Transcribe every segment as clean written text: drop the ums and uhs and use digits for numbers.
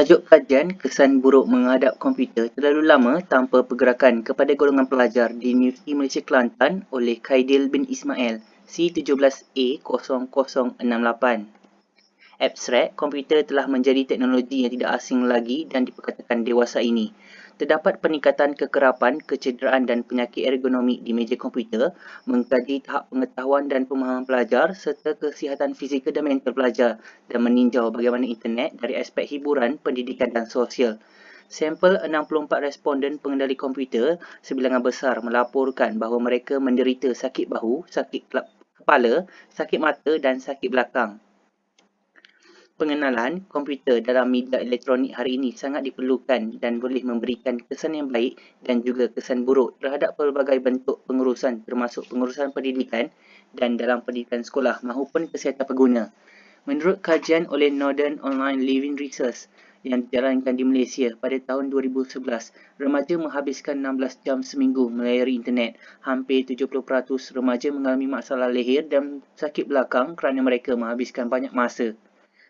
Tajuk kajian kesan buruk menghadap komputer terlalu lama tanpa pergerakan kepada golongan pelajar di Universiti Malaysia Kelantan oleh Khaidil bin Ismail C17A0068. Abstrak, komputer telah menjadi teknologi yang tidak asing lagi dan diperkatakan dewasa ini. Terdapat peningkatan kekerapan, kecederaan dan penyakit ergonomik di meja komputer, mengkaji tahap pengetahuan dan pemahaman pelajar serta kesihatan fizikal dan mental pelajar dan meninjau bagaimana internet dari aspek hiburan, pendidikan dan sosial. Sampel 64 responden pengendali komputer sebilangan besar melaporkan bahawa mereka menderita sakit bahu, sakit kepala, sakit mata dan sakit belakang. Pengenalan komputer dalam media elektronik hari ini sangat diperlukan dan boleh memberikan kesan yang baik dan juga kesan buruk terhadap pelbagai bentuk pengurusan termasuk pengurusan pendidikan dan dalam pendidikan sekolah maupun kesihatan pengguna. Menurut kajian oleh Northern Online Living Research yang dijalankan di Malaysia pada tahun 2011, remaja menghabiskan 16 jam seminggu melayari internet. Hampir 70% remaja mengalami masalah leher dan sakit belakang kerana mereka menghabiskan banyak masa.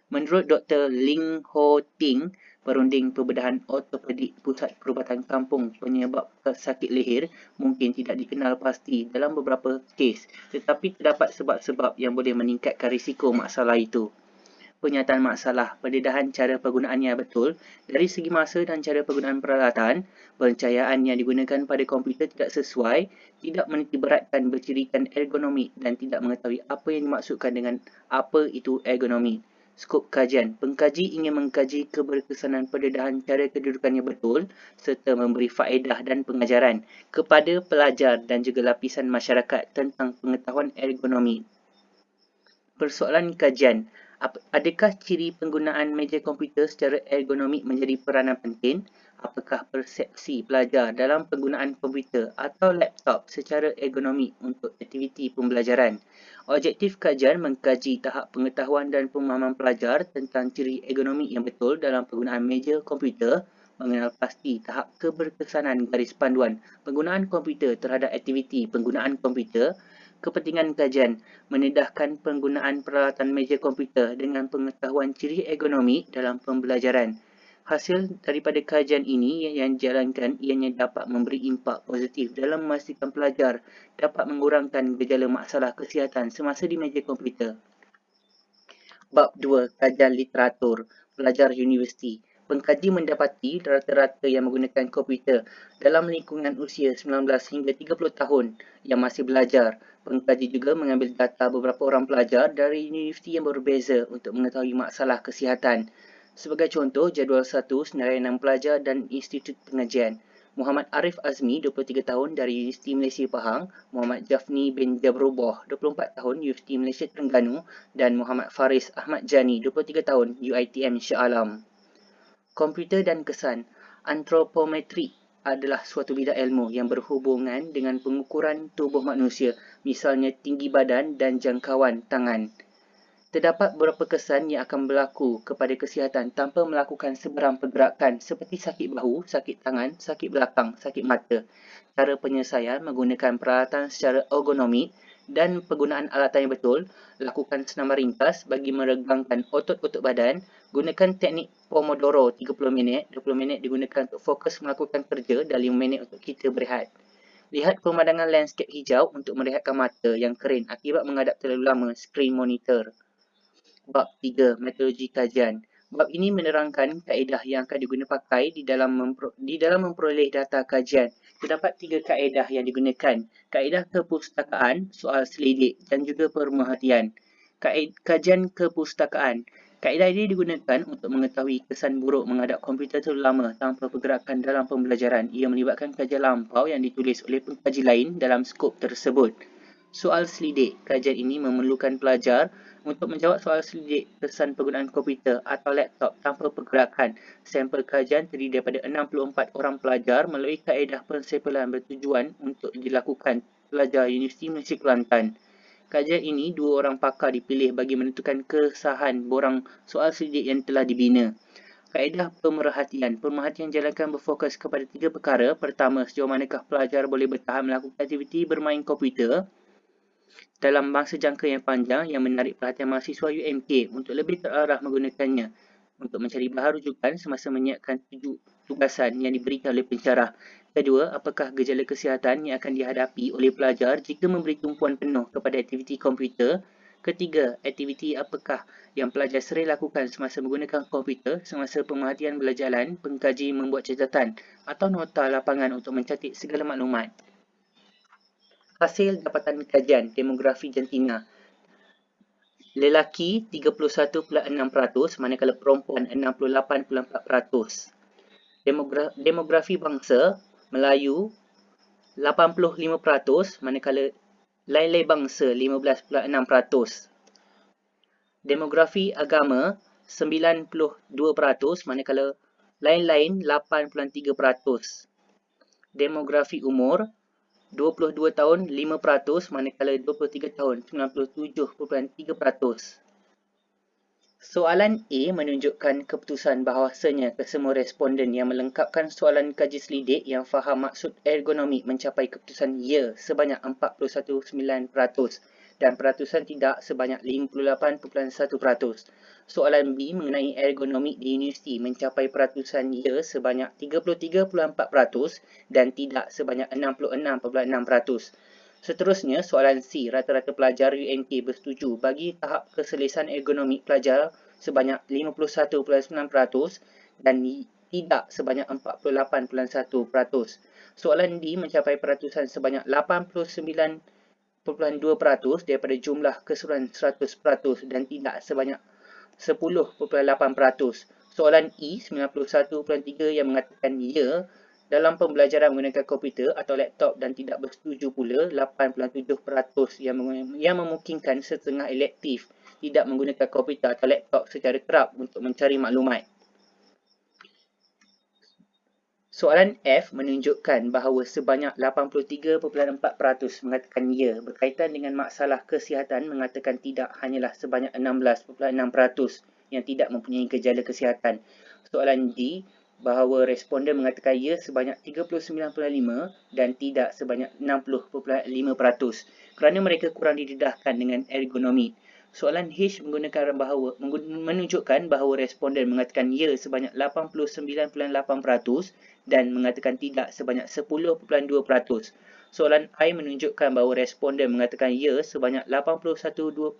Menurut Dr. Ling Ho Ting, perunding perbedahan ortopedik Pusat Perubatan Kampung, penyebab sakit leher mungkin tidak dikenal pasti dalam beberapa kes, tetapi terdapat sebab-sebab yang boleh meningkatkan risiko masalah itu. Penyataan masalah, pendedahan cara penggunaannya betul, dari segi masa dan cara penggunaan peralatan, pencahayaan yang digunakan pada komputer tidak sesuai, tidak menitikberatkan bercirikan ergonomik dan tidak mengetahui apa yang dimaksudkan dengan apa itu ergonomik. Skop kajian, pengkaji ingin mengkaji keberkesanan pendedahan cara kedudukannya betul serta memberi faedah dan pengajaran kepada pelajar dan juga lapisan masyarakat tentang pengetahuan ergonomi. Persoalan kajian, adakah ciri penggunaan meja komputer secara ergonomik menjadi peranan penting? Apakah persepsi pelajar dalam penggunaan komputer atau laptop secara ergonomik untuk aktiviti pembelajaran? Objektif kajian mengkaji tahap pengetahuan dan pemahaman pelajar tentang ciri ergonomik yang betul dalam penggunaan meja komputer, mengenal pasti tahap keberkesanan garis panduan penggunaan komputer terhadap aktiviti penggunaan komputer. Kepentingan kajian mendedahkan penggunaan peralatan meja komputer dengan pengetahuan ciri ergonomik dalam pembelajaran. Hasil daripada kajian ini yang dijalankan ianya dapat memberi impak positif dalam memastikan pelajar dapat mengurangkan gejala masalah kesihatan semasa di meja komputer. Bab 2. Kajian literatur pelajar universiti. Pengkaji mendapati rata-rata yang menggunakan komputer dalam lingkungan usia 19 hingga 30 tahun yang masih belajar. Pengkaji juga mengambil data beberapa orang pelajar dari universiti yang berbeza untuk mengetahui masalah kesihatan. Sebagai contoh, jadual 1 senarai 6 pelajar dan Institut Pengajian. Muhammad Arif Azmi, 23 tahun dari Universiti Malaysia Pahang, Muhammad Jafni bin Jabrullah, 24 tahun Universiti Malaysia Terengganu dan Muhammad Faris Ahmad Jani, 23 tahun UiTM Shah Alam. Komputer dan kesan. Antropometrik adalah suatu bidang ilmu yang berhubungan dengan pengukuran tubuh manusia, misalnya tinggi badan dan jangkauan tangan. Terdapat beberapa kesan yang akan berlaku kepada kesihatan tanpa melakukan sebarang pergerakan seperti sakit bahu, sakit tangan, sakit belakang, sakit mata. Cara penyelesaian menggunakan peralatan secara ergonomik dan penggunaan alatan yang betul, lakukan senaman ringkas bagi meregangkan otot-otot badan, gunakan teknik Pomodoro 30 minit, 20 minit digunakan untuk fokus melakukan kerja dan 5 minit untuk kita berehat. Lihat pemandangan landscape hijau untuk merehatkan mata yang kering akibat menghadap terlalu lama skrin monitor. Bab 3. Metodologi kajian. Bab ini menerangkan kaedah yang akan digunakan di dalam memperoleh data kajian. Terdapat 3 kaedah yang digunakan. Kaedah kepustakaan, soal selidik dan juga pemerhatian. Kajian kepustakaan. Kaedah ini digunakan untuk mengetahui kesan buruk menghadap komputer terlalu lama tanpa pergerakan dalam pembelajaran. Ia melibatkan kajian lampau yang ditulis oleh pengkaji lain dalam skop tersebut. Soal selidik. Kajian ini memerlukan pelajar untuk menjawab soal selidik kesan penggunaan komputer atau laptop tanpa pergerakan. Sampel kajian terdiri daripada 64 orang pelajar melalui kaedah pensampelan bertujuan untuk dilakukan pelajar Universiti Malaysia Kelantan. Kajian ini, 2 orang pakar dipilih bagi menentukan kesahan borang soal selidik yang telah dibina. Kaedah pemerhatian. Pemerhatian dijalankan berfokus kepada 3 perkara. Pertama, sejauh manakah pelajar boleh bertahan melakukan aktiviti bermain komputer dalam masa jangka yang panjang yang menarik perhatian mahasiswa UMK untuk lebih terarah menggunakannya. untuk mencari bahan rujukan semasa menyiapkan tugasan yang diberikan oleh pensyarah. Kedua, apakah gejala kesihatan yang akan dihadapi oleh pelajar jika memberi tumpuan penuh kepada aktiviti komputer. Ketiga, aktiviti apakah yang pelajar sering lakukan semasa menggunakan komputer semasa pemerhatian belajaran, pengkaji membuat catatan atau nota lapangan untuk mencatat segala maklumat. Hasil dapatan kajian demografi jantina. Lelaki 31.6%, manakala perempuan 68.4%. Demografi bangsa Melayu 85%, manakala lain-lain bangsa 15.6%. Demografi agama 92%, manakala lain-lain 8.3%. Demografi umur 22 tahun 5%, manakala 23 tahun 97.3%. Soalan A menunjukkan keputusan bahawasanya kesemua responden yang melengkapkan soalan kaji selidik yang faham maksud ergonomik mencapai keputusan ya sebanyak 41.9% dan peratusan tidak sebanyak 58.1%. Soalan B mengenai ergonomik di universiti mencapai peratusan ya sebanyak 33.4% dan tidak sebanyak 66.6%. Seterusnya, soalan C, rata-rata pelajar UMK bersetuju bagi tahap keselesaan ergonomik pelajar sebanyak 51.9% dan tidak sebanyak 48.1%. Soalan D mencapai peratusan sebanyak 89.2% daripada jumlah keseluruhan 100% dan tidak sebanyak 10.8%. Soalan E 91.3% yang mengatakan ya dalam pembelajaran menggunakan komputer atau laptop dan tidak bersetuju pula 8.7% yang memungkinkan setengah elektif tidak menggunakan komputer atau laptop secara kerap untuk mencari maklumat. Soalan F menunjukkan bahawa sebanyak 83.4% mengatakan ya. Berkaitan dengan masalah kesihatan mengatakan tidak hanyalah sebanyak 16.6% yang tidak mempunyai gejala kesihatan. Soalan D bahawa responden mengatakan ya sebanyak 39.5% dan tidak sebanyak 60.5% kerana mereka kurang didedahkan dengan ergonomi. Soalan H menunjukkan bahawa responden mengatakan ya sebanyak 89.8% dan mengatakan tidak sebanyak 10.2%. Soalan I menunjukkan bahawa responden mengatakan ya sebanyak 81.2%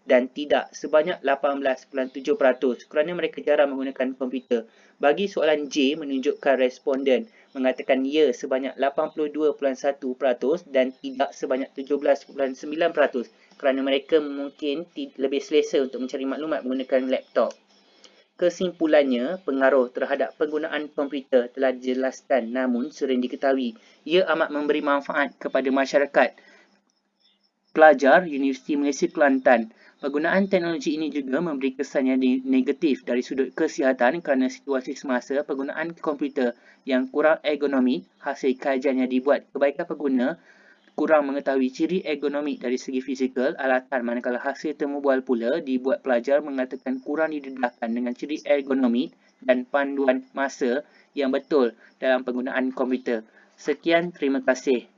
dan tidak sebanyak 18.7% kerana mereka jarang menggunakan komputer. Bagi soalan J menunjukkan responden mengatakan ya sebanyak 82.1% dan tidak sebanyak 17.9% kerana mereka mungkin lebih selesa untuk mencari maklumat menggunakan laptop. Kesimpulannya, pengaruh terhadap penggunaan komputer telah dijelaskan namun sering diketahui ia amat memberi manfaat kepada masyarakat. Pelajar Universiti Malaysia Kelantan. Penggunaan teknologi ini juga memberi kesan yang negatif dari sudut kesihatan kerana situasi semasa penggunaan komputer yang kurang ergonomik. Hasil kajian yang dibuat kebaikan pengguna kurang mengetahui ciri ergonomik dari segi fizikal alatan, manakala hasil temu bual pula dibuat pelajar mengatakan kurang didedahkan dengan ciri ergonomik dan panduan masa yang betul dalam penggunaan komputer. Sekian, terima kasih.